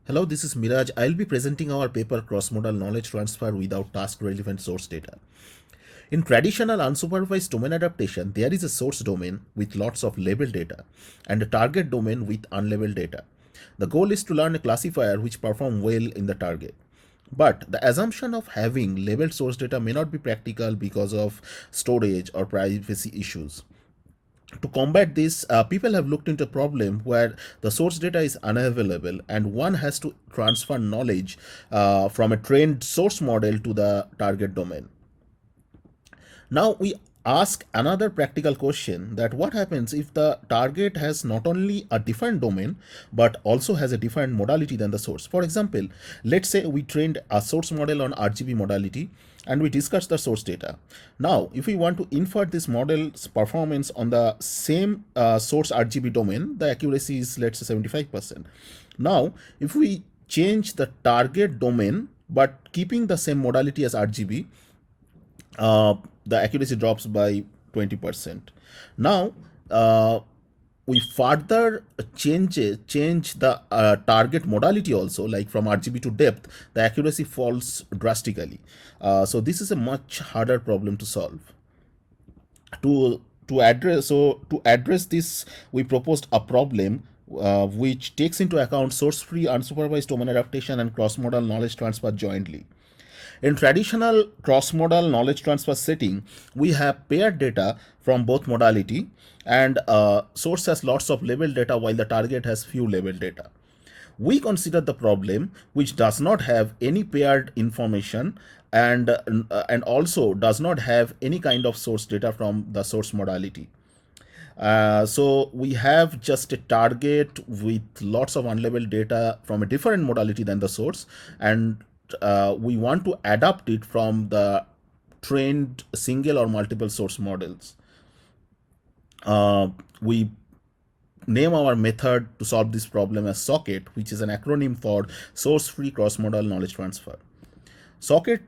Hello, this is Miraj. I'll be presenting our paper Cross-modal knowledge transfer without task-relevant source data. In traditional unsupervised domain adaptation, there is a source domain with lots of labeled data and a target domain with unlabeled data. The goal is to learn a classifier which perform well in the target. But the assumption of having labeled source data may not be practical because of storage or privacy issues. To combat this, people have looked into a problem where the source data is unavailable and one has to transfer knowledge from a trained source model to the target domain. Now we ask another practical question, that what happens if the target has not only a different domain but also has a different modality than the source. For example, let's say we trained a source model on RGB modality and we discussed the source data. Now if we want to infer this model's performance on the same source RGB domain, the accuracy is, let's say, 75%. Now if we change the target domain but keeping the same modality as RGB, the accuracy drops by 20%. Now we further change the target modality also, like from RGB to depth, the accuracy falls drastically. So this is a much harder problem to solve. To address this, we proposed a problem which takes into account source-free unsupervised domain adaptation and cross-modal knowledge transfer jointly. In traditional cross-modal knowledge transfer setting, we have paired data from both modality, and source has lots of labeled data while the target has few labeled data. We consider the problem which does not have any paired information and also does not have any kind of source data from the source modality. So we have just a target with lots of unlabeled data from a different modality than the source, and we want to adapt it from the trained single or multiple source models. We name our method to solve this problem as SOCKET, which is an acronym for Source-Free Cross-Modal Knowledge Transfer. SOCKET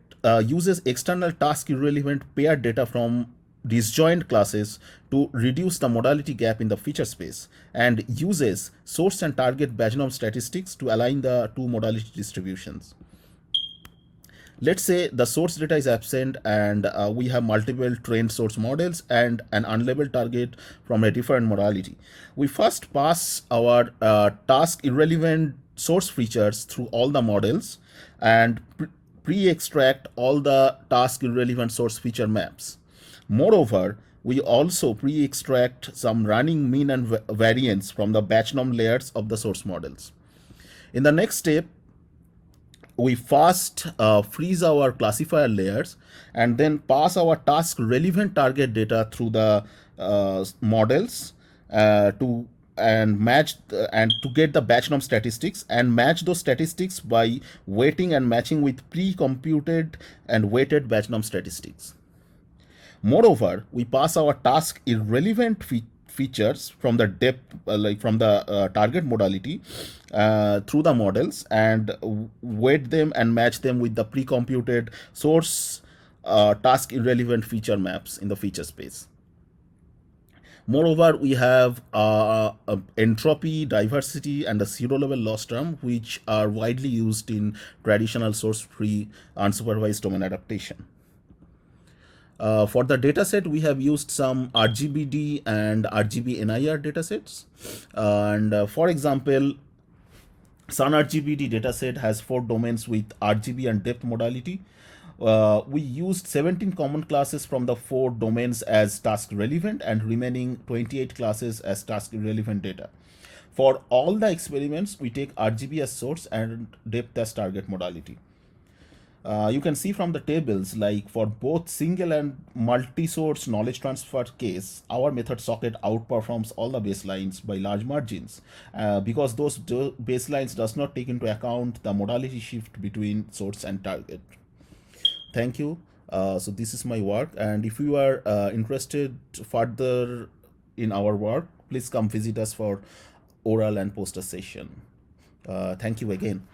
uses external task-irrelevant paired data from disjoint classes to reduce the modality gap in the feature space, and uses source and target Bayesian statistics to align the two modality distributions. Let's say the source data is absent and we have multiple trained source models and an unlabeled target from a different modality. We first pass our task irrelevant source features through all the models and pre-extract all the task irrelevant source feature maps. Moreover, we also pre-extract some running mean and variance from the batch norm layers of the source models. In the next step, we first freeze our classifier layers and then pass our task relevant target data through the models to get the batch norm statistics, and match those statistics by weighting and matching with pre-computed and weighted batch norm statistics. Moreover, we pass our task irrelevant features from the depth, from the target modality through the models and weight them and match them with the pre-computed source task irrelevant feature maps in the feature space. Moreover, we have entropy, diversity, and the zero-level loss term, which are widely used in traditional source-free unsupervised domain adaptation. For the dataset, we have used some RGBD and RGB NIR datasets. For example, Sun RGBD dataset has 4 domains with RGB and depth modality. We used 17 common classes from the 4 domains as task relevant and remaining 28 classes as task irrelevant data. For all the experiments, we take RGB as source and depth as target modality. You can see from the tables, like for both single and multi-source knowledge transfer case, our method SOCKET outperforms all the baselines by large margins because those baselines does not take into account the modality shift between source and target. Thank you. So this is my work, and if you are interested further in our work, please come visit us for oral and poster session. Thank you again.